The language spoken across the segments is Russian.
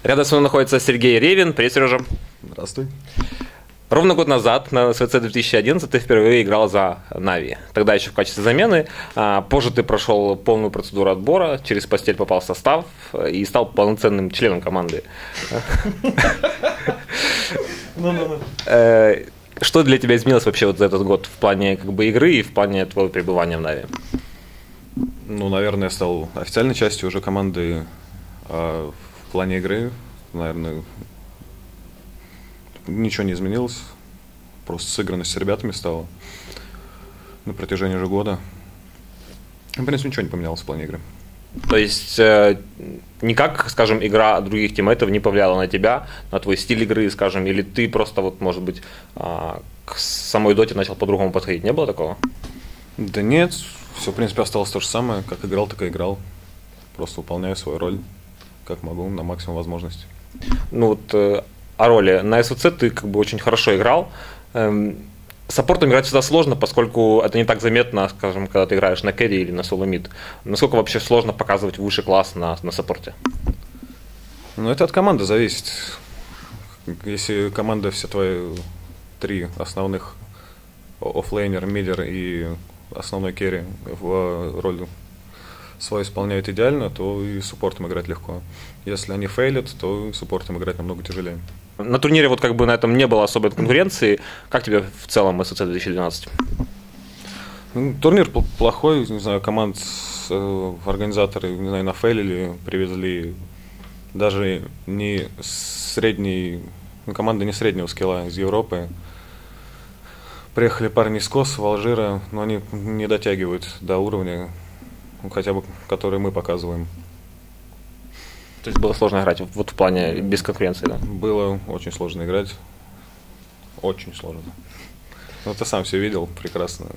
Рядом со мной находится Сергей Ревин. Привет, Сережа. Здравствуй. Ровно год назад, на СВЦ 2011, ты впервые играл за Нави. Тогда еще в качестве замены. Позже ты прошел полную процедуру отбора, через постель попал в состав и стал полноценным членом команды. Что для тебя изменилось вообще вот за этот год в плане игры и в плане твоего пребывания в Нави? Ну, наверное, я стал официальной частью уже команды. А в плане игры, наверное, ничего не изменилось. Просто сыгранность с ребятами стала на протяжении уже года. В принципе, ничего не поменялось в плане игры. То есть никак, скажем, игра других тиммейтов не повлияла на тебя, на твой стиль игры, скажем, или ты просто вот, может быть, к самой доте начал по-другому подходить? Не было такого? Да нет, все, в принципе, осталось то же самое. Как играл, так и играл. Просто выполняю свою роль, как могу, на максимум возможностей. Ну вот о роли. На СВЦ ты очень хорошо играл. Саппортом играть всегда сложно, поскольку это не так заметно, скажем, когда ты играешь на керри или на соло мид. Насколько вообще сложно показывать высший класс на саппорте? Ну, это от команды зависит. Если команда, все твои три основных, оффлейнер, мидер и основной керри, в роль свою исполняют идеально, то и саппортом играть легко. Если они фейлят, то и саппортом играть намного тяжелее. На турнире вот на этом не было особой конкуренции. Как тебе в целом СВЦ 2012? Ну, турнир плохой, не знаю, команд организаторы, не знаю, нафейлили, привезли даже не средний, команда не среднего скилла из Европы. Приехали парни из Косово, Алжира, но они не дотягивают до уровня, хотя бы который мы показываем. То есть было сложно играть вот в плане без конкуренции, да? Было очень сложно играть. Очень сложно. Ну, ты сам все видел прекрасно.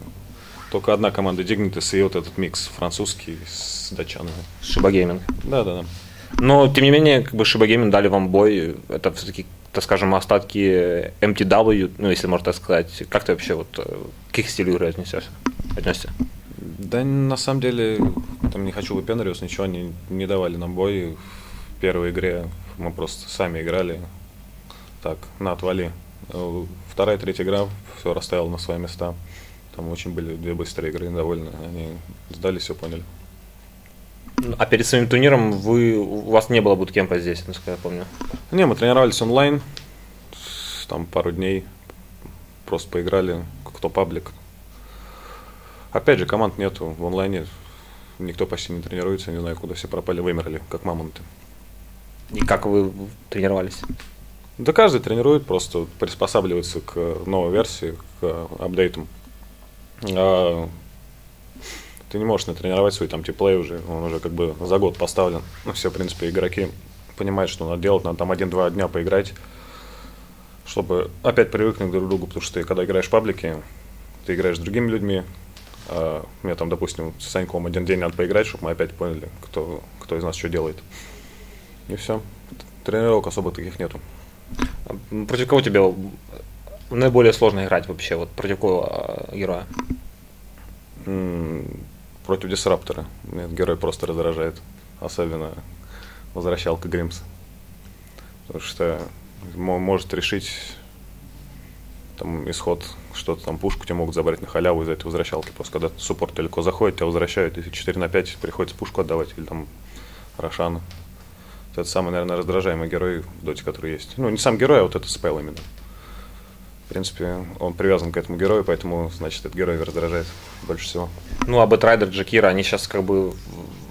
Только одна команда Dignitas и вот этот микс французский с датчанами. Shiba Gaming. Да. Но, тем не менее, Shiba Gaming дали вам бой. Это все-таки, так скажем, остатки MTW, ну, если можно так сказать. Как ты вообще вот к их стилю игры отнесешься? Да, на самом деле, там не хочу выпендриваться, ничего, они не давали нам бой. В первой игре мы просто сами играли. Так, на отвали. Вторая, третья игра, все расставило на свои места. Там очень были две быстрые игры, довольно. Они сдали, все поняли. А перед своим турниром у вас не было буткемпа здесь, насколько я помню? Не, мы тренировались онлайн. Там пару дней. Просто поиграли, кто паблик. Опять же, команд нету в онлайне. Никто почти не тренируется, не знаю, куда все пропали, вымерли, как мамонты. И как вы тренировались? Да каждый тренирует, просто приспосабливается к новой версии, к апдейтам. А ты не можешь натренировать свой там тимплей уже, он уже за год поставлен. Ну, все, в принципе, игроки понимают, что надо делать, надо там 1-2 дня поиграть, чтобы опять привыкнуть друг к другу, потому что ты, когда играешь в паблике, ты играешь с другими людьми. Мне там, допустим, с Саньком один день надо поиграть, чтобы мы опять поняли, кто из нас что делает. И все. Тренировок особо таких нету. Против кого тебе наиболее сложно играть вообще? Вот против какого героя? Против Дисраптора. Меня этот герой просто раздражает. Особенно возвращалка Гримс. Потому что может решить там исход, что-то там, пушку тебе могут забрать на халяву из этой возвращалки. Просто когда суппорт далеко заходит, тебя возвращают, и 4 на 5 приходится пушку отдавать, или там Рошана. Это самый, наверное, раздражаемый герой в доте, который есть. Ну, не сам герой, а вот этот спел именно. В принципе, он привязан к этому герою, поэтому, значит, этот герой раздражает больше всего. Ну, а Бэтрайдер, Джакира, они сейчас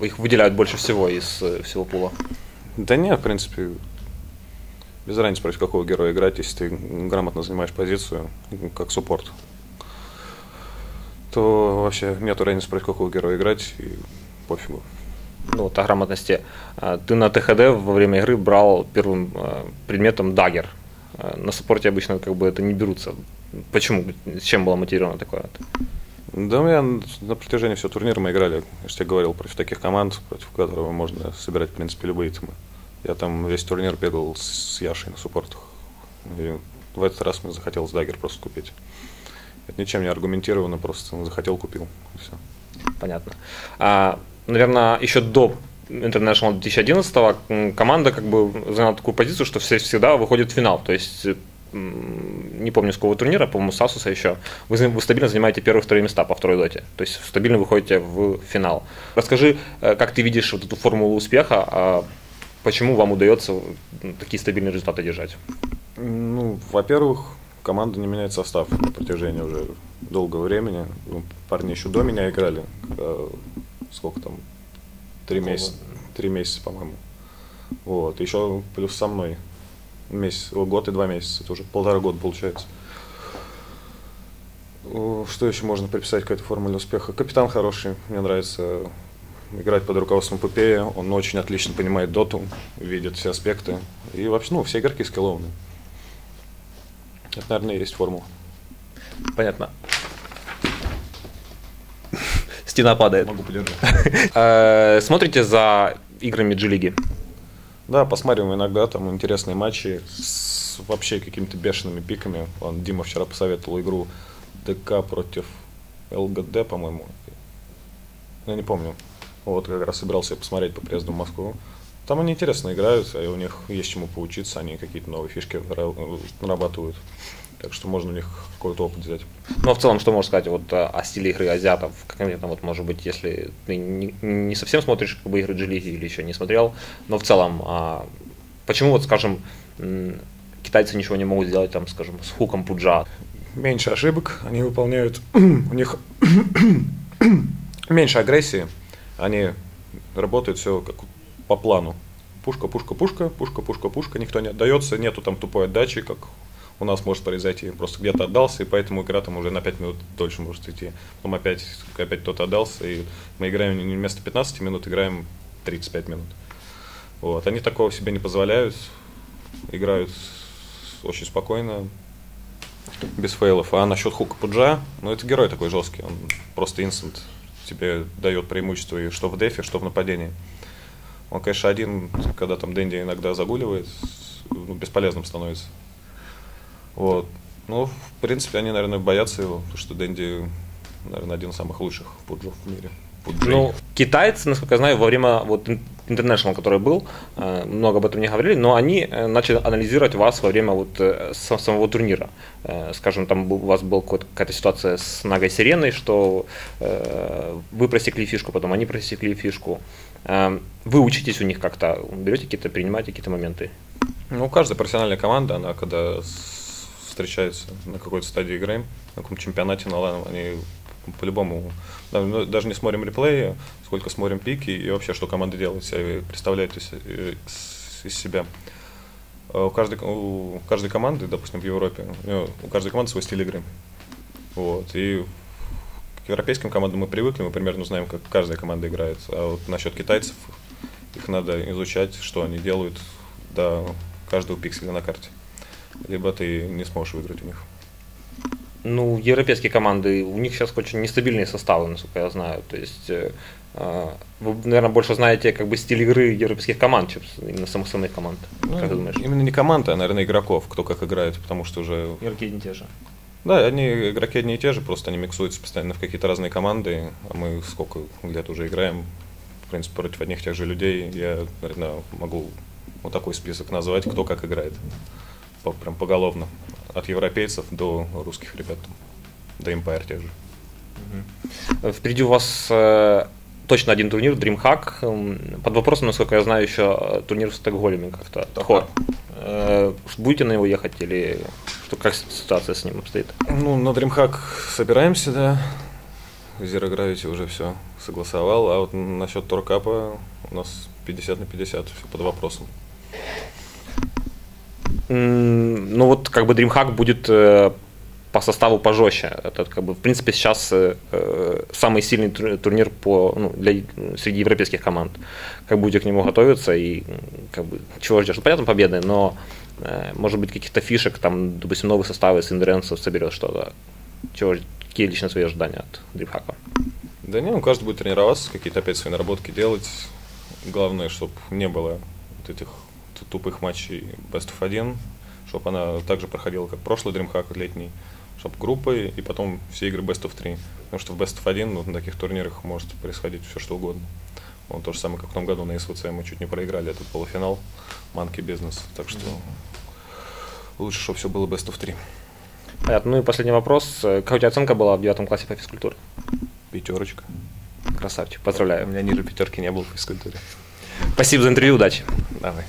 их выделяют больше всего из всего пула. Да нет, в принципе, без разницы, против какого героя играть, если ты грамотно занимаешь позицию, как суппорт, то вообще нету разницы, против какого героя играть, и пофигу. Ну, вот о грамотности. Ты на ТХД во время игры брал первым предметом даггер. На саппорте обычно это не берутся. Почему? С чем было мотивировано такое? Да, у меня на протяжении всего турнира мы играли, я же тебе говорил, против таких команд, против которых можно собирать, в принципе, любые темы. Я там весь турнир бегал с Яшей на суппортах. И в этот раз мне захотелось даггер просто купить. Это ничем не аргументировано, просто захотел, купил. И все. Понятно. Наверное, еще до International 2011 команда как бы заняла такую позицию, что всегда выходит в финал. То есть, не помню, с какого турнира, по-моему, с Asus еще, вы стабильно занимаете первые и вторые места по второй доте. То есть стабильно выходите в финал. Расскажи, как ты видишь вот эту формулу успеха, почему вам удается такие стабильные результаты держать? Ну, во-первых, команда не меняет состав на протяжении уже долгого времени. Парни еще до меня играли. Сколько там? 3 месяца, по-моему. Вот. Еще плюс со мной год и 2 месяца. Это уже 1,5 года получается. Что еще можно приписать к этой формуле успеха? Капитан хороший. Мне нравится играть под руководством Пупея. Он очень отлично понимает доту, видит все аспекты. И вообще, все игроки скиллованы. Это, наверное, и есть формула. Понятно. Стена падает. Могу подержать. Смотрите за играми G-лиги? Да, посмотрим иногда, там интересные матчи с вообще какими-то бешеными пиками. Дима вчера посоветовал игру ДК против ЛГД, по-моему. Я не помню. Вот как раз собирался посмотреть по приезду в Москву. Там они интересно играют, и у них есть чему поучиться, они какие-то новые фишки нарабатывают. Так что можно у них какой-то опыт взять. Ну, а в целом, что можешь сказать о стиле игры азиатов? Конкретно, вот, может быть, если ты не совсем смотришь как бы, игры G-лиги или еще не смотрел, но в целом, почему, вот, скажем, китайцы ничего не могут сделать, там, скажем, с хуком Пуджа? Меньше ошибок, они выполняют, у них меньше агрессии, они работают все как по плану. Пушка, пушка, пушка, пушка, пушка, пушка, никто не отдается, нету там тупой отдачи, как у нас может произойти. Просто где-то отдался, и поэтому игра там уже на 5 минут дольше может идти. Потом опять кто-то отдался, и мы играем не вместо 15 минут, играем 35 минут. Вот. Они такого себе не позволяют, играют очень спокойно, без фейлов. А насчет хука Пуджа, это герой такой жесткий, он просто инстант тебе дает преимущество и что в дефе, что в нападении. Он, конечно, один, когда там Дэнди иногда загуливает, бесполезным становится. Вот. В принципе, они, наверное, боятся его, потому что Дэнди, наверное, один из самых лучших пуджов в мире. Китайцы, насколько я знаю, во время вот International, который был, много об этом не говорили, но они начали анализировать вас во время вот самого турнира. Скажем, там у вас была какая-то ситуация с Нагой Сиреной, что вы просекли фишку, потом они просекли фишку. Вы учитесь у них как-то, берете какие-то, принимаете какие-то моменты? Каждая профессиональная команда, она когда встречается на какой-то стадии игры, на каком-то чемпионате на LAN, они по-любому, даже не смотрим реплеи, сколько смотрим пики и вообще, что команда делает, представляет из себя. У каждой команды, допустим, в Европе, у каждой команды свой стиль игры. Вот. И к европейским командам мы привыкли, мы примерно знаем, как каждая команда играет. А вот насчет китайцев, их надо изучать, что они делают до каждого пикселя на карте. Либо ты не сможешь выиграть у них. Европейские команды, у них сейчас очень нестабильные составы, насколько я знаю. То есть вы, наверное, больше знаете как бы стиль игры европейских команд, чем именно самых команд. Как ты думаешь? Именно не команда, а, наверное, игроков, кто как играет, потому что уже... Игроки одни и те же. Да, игроки одни и те же, просто они миксуются постоянно в какие-то разные команды, а мы сколько лет уже играем, в принципе, против одних и тех же людей. Я, наверное, могу вот такой список назвать, кто как играет. Прям поголовно. От европейцев до русских ребят, до Empire тех же. Впереди у вас точно один турнир, DreamHack. Под вопросом, насколько я знаю, еще турнир в Стокгольме как-то. Хор. Будете на него ехать или как ситуация с ним обстоит? На DreamHack собираемся, да. Zero Gravity уже все согласовал, а вот насчет туркапа у нас 50 на 50, все под вопросом. Как бы DreamHack будет по составу пожестче. Это как бы в принципе сейчас самый сильный турнир среди европейских команд. Как будете к нему готовиться и как бы чего ждешь? Понятно, победы, но может быть каких-то фишек, там, допустим, новые составы с индеренсов соберет что-то. Какие лично свои ожидания от DreamHack? Да каждый будет тренироваться, какие-то опять свои наработки делать. Главное, чтобы не было вот этих тупых матчей Best of 1, чтобы она также проходила, как прошлый DreamHack летний, чтобы группы и потом все игры Best of 3. Потому что в Best of 1 на таких турнирах может происходить все что угодно. То же самое, как в том году на СВЦ мы чуть не проиграли этот полуфинал Monkey Business. Так что лучше, чтобы все было best of 3. Понятно. Ну и последний вопрос. Какая у тебя оценка была в 9 классе по физкультуре? 5. Красавчик, поздравляю. У меня ниже 5 не было в физкультуре. Спасибо за интервью, удачи. Давай.